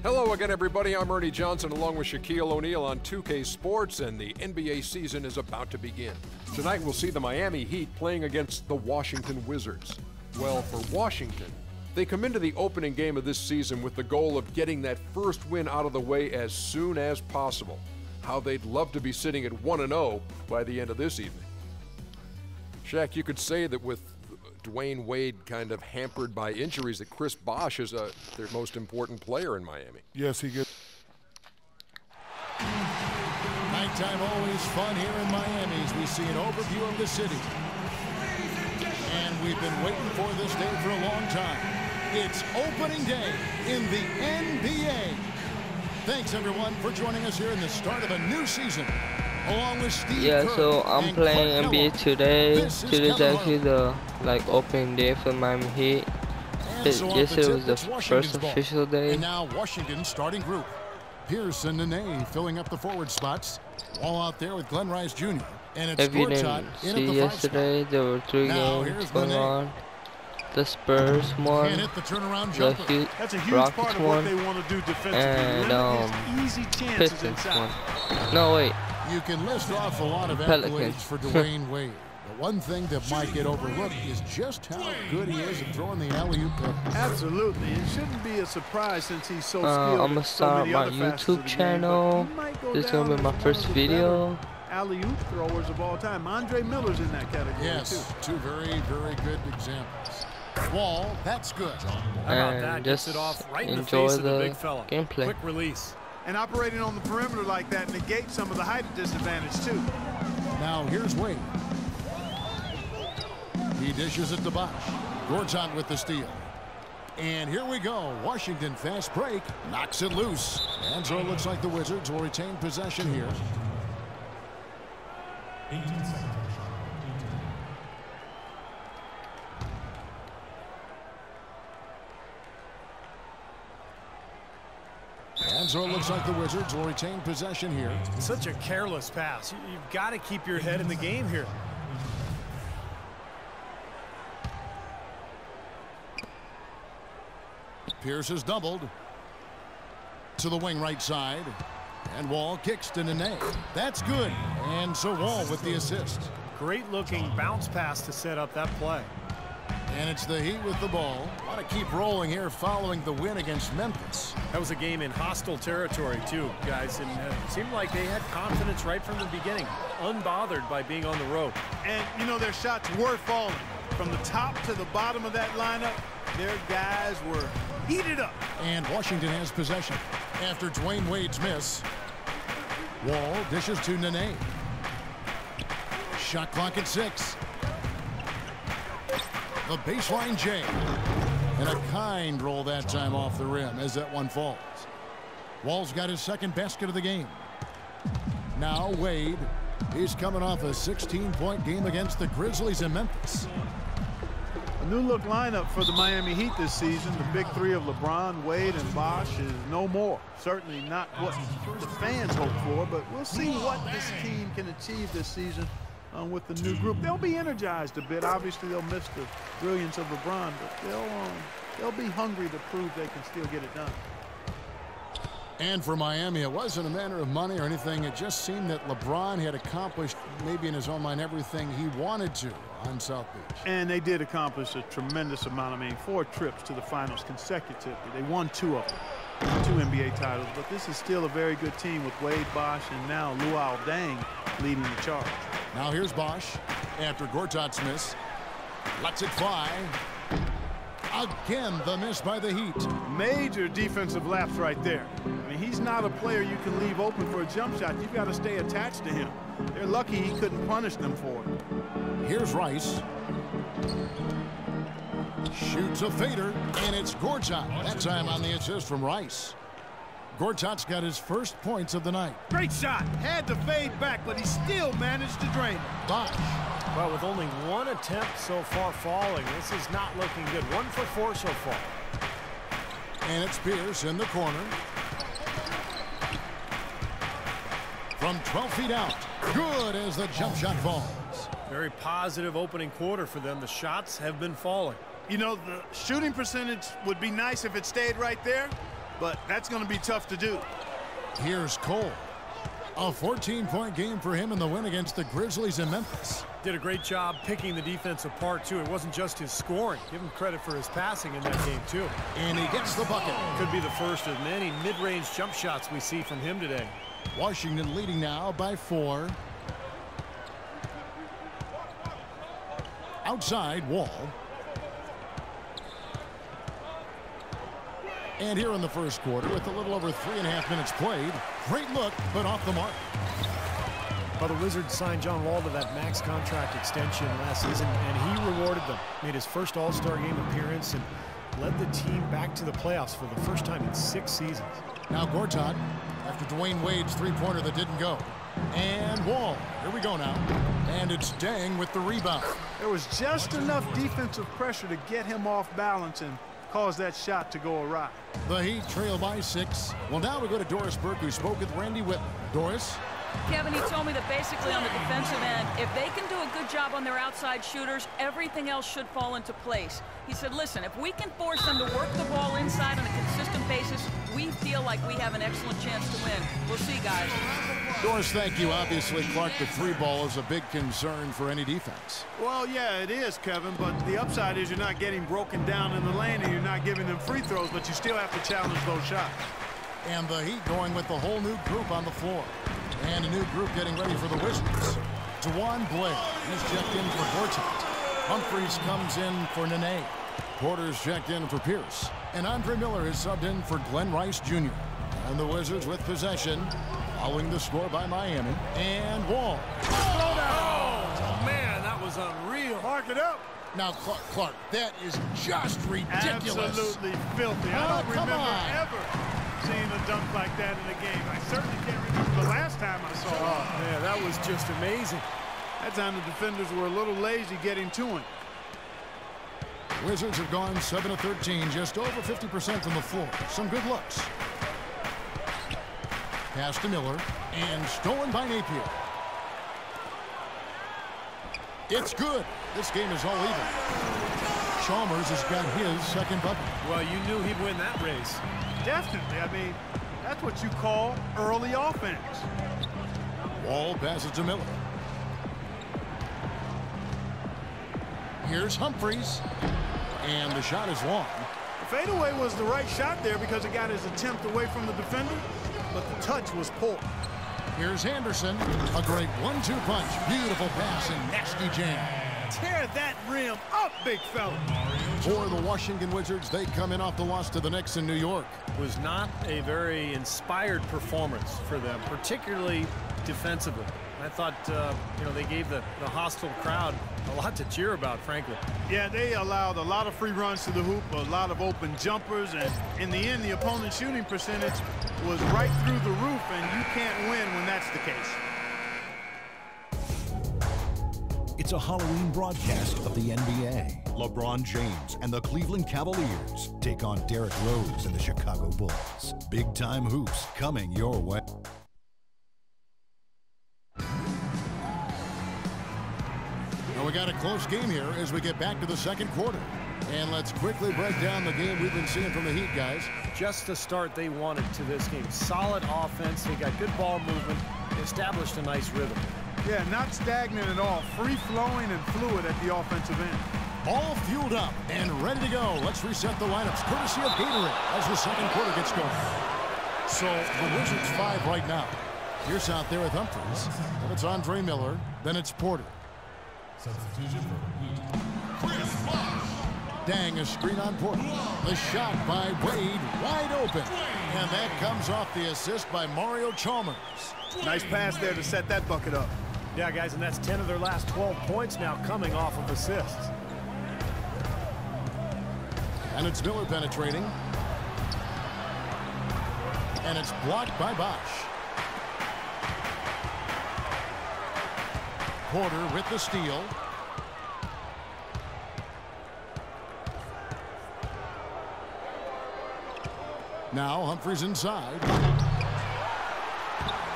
Hello again, everybody. I'm Ernie Johnson along with Shaquille O'Neal on 2K Sports, and the NBA season is about to begin. Tonight we'll see the Miami Heat playing against the Washington Wizards. Well, for Washington, they come into the opening game of this season with the goal of getting that first win out of the way as soon as possible. How they'd love to be sitting at 1-0 by the end of this evening. Shaq, you could say that with Dwayne Wade kind of hampered by injuries, that Chris Bosh is their most important player in Miami. Yes, he gets. Nighttime always fun here in Miami as we see an overview of the city. And we've been waiting for this day for a long time. It's opening day in the NBA. Thanks, everyone, for joining us here in the start of a new season. Along with Steve Kerr so I'm playing NBA today. Today's actually the opening day for Miami Heat. Yesterday was the first official day. And now Washington starting group. Pierce and Nene filling up the forward spots. All out there with Glenn Rice Jr. And it's if you didn't see yesterday, there were 3 games going on. The Spurs won, the Rockets won, and Pistons won. No, wait. You can list off a lot of accolades for Dwayne Wade. The one thing that might get overlooked is just how good he is at throwing the alley-oop. Absolutely. It shouldn't be a surprise since he's so skilled. I'm going to start my YouTube channel. This is going to be my first video. Alley-oop throwers of all time. Andre Miller's in that category, yes, too. 2 very, very good examples. Wall, that's good. How about that? Just enjoy the gameplay. Quick release. And operating on the perimeter like that negates some of the height disadvantage, too. Now, here's Wade. He dishes it to Bosh. Gortat with the steal. And here we go. Washington fast break. Knocks it loose. And so it looks like the Wizards will retain possession here. 18 seconds. And so it looks like the Wizards will retain possession here. Such a careless pass. You've got to keep your head in the game here. Pierce is doubled to the wing right side. And Wall kicks to Nene. That's good. And so Wall with the assist. Great looking bounce pass to set up that play. And it's the Heat with the ball. Want to keep rolling here following the win against Memphis. That was a game in hostile territory too, guys, and it seemed like they had confidence right from the beginning, unbothered by being on the road. And you know, their shots were falling from the top to the bottom of that lineup. Their guys were heated up. And Washington has possession after Dwayne Wade's miss. Wall dishes to Nene. Shot clock at 6. The baseline J. And a kind roll that time off the rim as that one falls. Wall's got his second basket of the game. Now Wade. He's coming off a 16-point game against the Grizzlies in Memphis. A new look lineup for the Miami Heat this season. The big 3 of LeBron, Wade, and Bosh is no more. Certainly not what the fans hope for, but we'll see what this team can achieve this season with the new group. They'll be energized a bit. Obviously, they'll miss the brilliance of LeBron, but they'll be hungry to prove they can still get it done. And for Miami, it wasn't a matter of money or anything. It just seemed that LeBron had accomplished, maybe in his own mind, everything he wanted to on South Beach. And they did accomplish a tremendous amount. I mean, 4 trips to the finals consecutively. They won 2 of them, 2 NBA titles. But this is still a very good team with Wade, Bosh, and now Luol Deng leading the charge. Now here's Bosh after Gortat's miss. Lets it fly. Again, the miss by the Heat. Major defensive lapse right there. I mean, he's not a player you can leave open for a jump shot. You've got to stay attached to him. They're lucky he couldn't punish them for it. Here's Rice. Shoots a fader, and it's Gortat. That time on the assist from Rice. Gortat's got his first points of the night. Great shot. Had to fade back, but he still managed to drain it. Bosh. Well, with only 1 attempt so far falling, this is not looking good. 1 for 4 so far. And it's Pierce in the corner. From 12 feet out. Good as the jump shot falls. Very positive opening quarter for them. The shots have been falling. You know, the shooting percentage would be nice if it stayed right there, but that's going to be tough to do. Here's Cole. A 14-point game for him in the win against the Grizzlies in Memphis. Did a great job picking the defense apart, too. It wasn't just his scoring. Give him credit for his passing in that game, too. And he gets the bucket. Could be the first of many mid-range jump shots we see from him today. Washington leading now by 4. Outside, Wall. And here in the first quarter, with a little over 3.5 minutes played, great look, but off the mark. Well, the Wizards signed John Wall to that max contract extension last season, and he rewarded them. Made his first All-Star game appearance and led the team back to the playoffs for the first time in 6 seasons. Now Gortat, after Dwayne Wade's three-pointer that didn't go. And Wall, here we go now. And it's Deng with the rebound. There was just enough defensive pressure to get him off balance and cause that shot to go awry. The Heat trail by 6. Well, now we go to Doris Burke, who spoke with Randy Whitman. Doris? Kevin, he told me that basically on the defensive end, if they can do a good job on their outside shooters, everything else should fall into place. He said, listen, if we can force them to work the ball inside on a consistent basis, we feel like we have an excellent chance to win. We'll see, guys. Doris, thank you. Obviously, Clark, the three ball is a big concern for any defense. Well, yeah, it is, Kevin, but the upside is you're not getting broken down in the lane and you're not giving them free throws, but you still have to challenge those shots. And the Heat going with the whole new group on the floor. And a new group getting ready for the Wizards. Dewan Blair, he's checked in for Gortat. Humphries comes in for Nene. Porter's checked in for Pierce. And Andre Miller is subbed in for Glenn Rice Jr. And the Wizards with possession, following the score by Miami. And Wall. Oh, man, that was unreal. Mark it up. Now, Clark, that is just ridiculous. Absolutely filthy. I don't remember ever seeing a dunk like that in a game. I certainly can't remember the last time I saw it. Oh, man, that was just amazing. That time the defenders were a little lazy getting to him. Wizards have gone 7 of 13, just over 50% from the floor. Some good looks. Pass to Miller, and stolen by Napier. It's good. This game is all even. Chalmers has got his second bucket. Well, you knew he'd win that race. Definitely. I mean, that's what you call early offense. Wall passes to Miller. Here's Humphries. And the shot is long. The fadeaway was the right shot there because it got his attempt away from the defender, but the touch was poor. Here's Anderson. A great 1-2 punch. Beautiful pass and nasty jam. Tear that rim up, big fella. For the Washington Wizards, they come in off the loss to the Knicks in New York. It was not a very inspired performance for them, particularly defensively. I thought, they gave the hostile crowd a lot to cheer about, frankly. Yeah, they allowed a lot of free runs to the hoop, a lot of open jumpers, and in the end, the opponent's shooting percentage was right through the roof, and you can't win when that's the case. It's a Halloween broadcast of the NBA. LeBron James and the Cleveland Cavaliers take on Derrick Rose and the Chicago Bulls. Big-time hoops coming your way. Well, we got a close game here as we get back to the second quarter. And let's quickly break down the game we've been seeing from the Heat, guys. Just the start they wanted to this game. Solid offense. They got good ball movement. They established a nice rhythm. Yeah, not stagnant at all. Free-flowing and fluid at the offensive end. All fueled up and ready to go. Let's reset the lineups, courtesy of Gatorade, as the second quarter gets going. So the Wizards 5 right now. Pierce out there with Humphries. Then it's Andre Miller. Then it's Porter. Substitution for Heat. Deng, a screen on Porter. The shot by Wade, wide open. And that comes off the assist by Mario Chalmers. Nice pass there to set that bucket up. Yeah, guys, and that's 10 of their last 12 points now coming off of assists. And it's Miller penetrating. And it's blocked by Bosch. Porter with the steal. Now Humphries inside.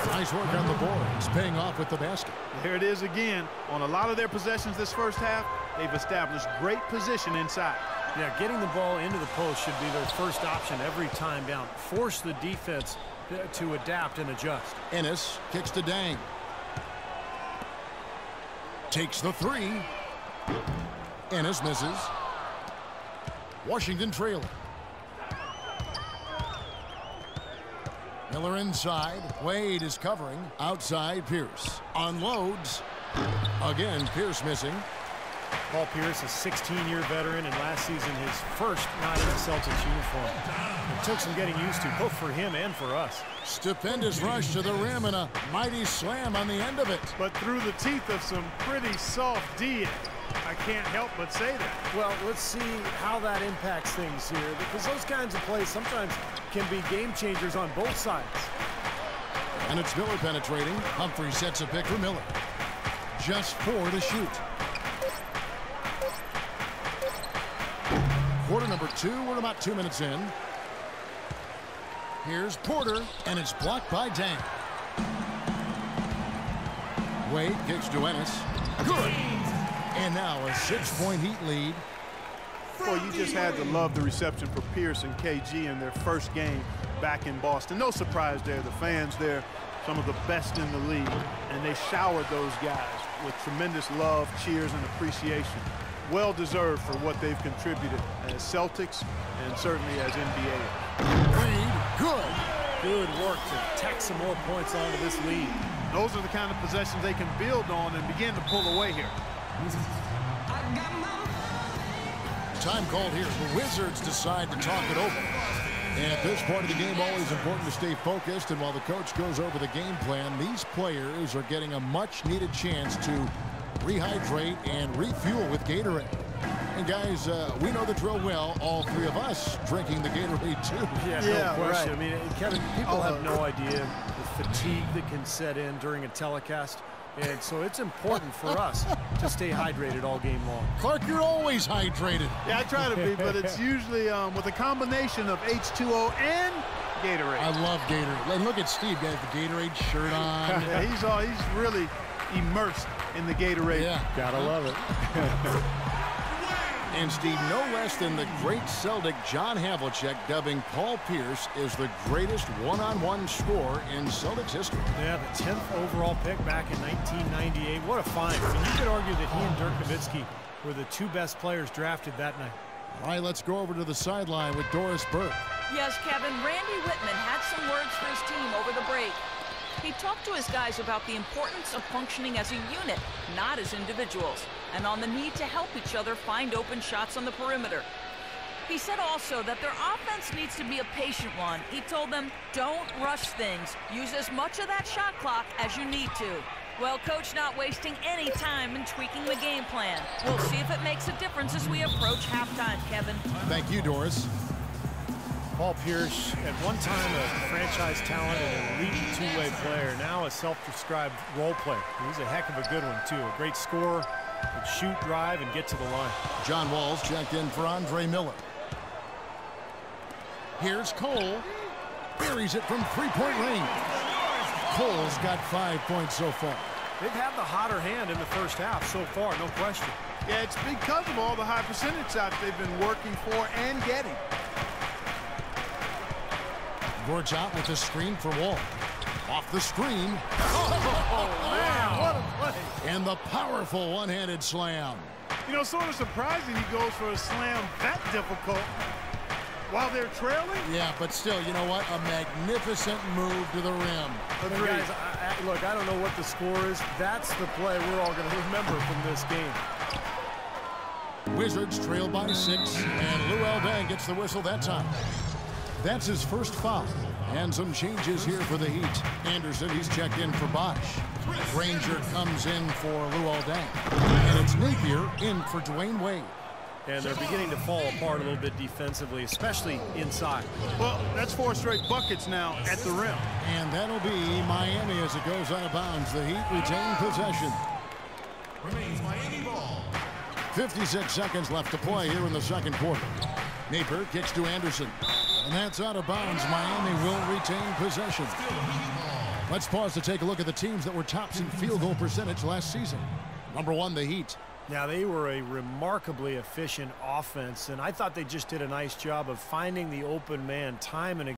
Nice work on the boards, paying off with the basket. There it is again. On a lot of their possessions this first half, they've established great position inside. Yeah, getting the ball into the post should be their first option every time down. Force the defense to adapt and adjust. Ennis kicks to Dang. Takes the three. Ennis misses. Washington trailing. Miller inside. Wade is covering. Outside, Pierce. Unloads. Again, Pierce missing. Paul Pierce, a 16-year veteran, and last season his first not in a Celtics uniform. It took some getting used to, both for him and for us. Stupendous rush to the rim and a mighty slam on the end of it. But through the teeth of some pretty soft D. I can't help but say that. Well, let's see how that impacts things here, because those kinds of plays sometimes can be game changers on both sides. And it's Miller penetrating. Humphrey sets a pick for Miller. Just 4 to shoot. Quarter number 2, we're about 2 minutes in. Here's Porter, and it's blocked by Dang. Wade kicks to Ennis. Good. And now a 6-point Heat lead. Well, you just had to love the reception for Pierce and KG in their first game back in Boston. No surprise there. The fans there, some of the best in the league, and they showered those guys with tremendous love, cheers, and appreciation. Well deserved for what they've contributed as Celtics and certainly as NBA. Wade, good. Good work to tack some more points onto this lead. Those are the kind of possessions they can build on and begin to pull away here. Time called here. The Wizards decide to talk it over. And at this point of the game, always important to stay focused. And while the coach goes over the game plan, these players are getting a much-needed chance to rehydrate and refuel with Gatorade. And guys, we know the drill well, all 3 of us drinking the Gatorade too. Yeah, no question. Right. I mean, Kevin, people have no idea the fatigue that can set in during a telecast. And so it's important for us to stay hydrated all game long. Clark, you're always hydrated. Yeah, I try to be, but it's usually with a combination of H2O and Gatorade. I love Gatorade. And look at Steve, got the Gatorade shirt on. Yeah, he's really immersed in the Gatorade. Yeah, gotta love it. And Steve, no less than the great Celtic John Havlicek dubbing Paul Pierce as the greatest one-on-one scorer in Celtics history. Yeah, the 10th overall pick back in 1998. What a find. I mean, you could argue that he and Dirk Nowitzki were the 2 best players drafted that night. All right, let's go over to the sideline with Doris Burke. Yes, Kevin, Randy Whitman had some words for his team over the break. He talked to his guys about the importance of functioning as a unit, not as individuals, and on the need to help each other find open shots on the perimeter. He said also that their offense needs to be a patient one. He told them, don't rush things. Use as much of that shot clock as you need to. Well, Coach not wasting any time in tweaking the game plan. We'll see if it makes a difference as we approach halftime, Kevin. Thank you, Doris. Paul Pierce, at one time a franchise talent and an elite 2-way player, now a self-described role player. He's a heck of a good one, too. A great scorer, can shoot, drive, and get to the line. John Wall's checked in for Andre Miller. Here's Cole. Buries it from 3-point range. Cole's got 5 points so far. They've had the hotter hand in the first half so far, no question. Yeah, it's because of all the high percentage shots they've been working for and getting. Gorjot with the screen for Wall. Off the screen. Oh, man, what a play. And the powerful one-handed slam. You know, sort of surprising he goes for a slam that difficult while they're trailing. Yeah, but still, you know what? A magnificent move to the rim. Guys, look, I don't know what the score is. That's the play we're all going to remember from this game. Wizards trail by 6, and Luol Deng gets the whistle that time. That's his first foul. And some changes here for the Heat. Anderson, he's checked in for Bosch. Granger comes in for Luol Deng. And it's Napier in for Dwayne Wade. And they're beginning to fall apart a little bit defensively, especially inside. Well, that's 4 straight buckets now at the rim. And that'll be Miami as it goes out of bounds. The Heat retain possession. Remains Miami ball. 56 seconds left to play here in the second quarter. Napier kicks to Anderson. And that's out of bounds. Miami will retain possession. Let's pause to take a look at the teams that were tops in field goal percentage last season. Number 1, the Heat. Now, they were a remarkably efficient offense, and I thought they just did a nice job of finding the open man time and again.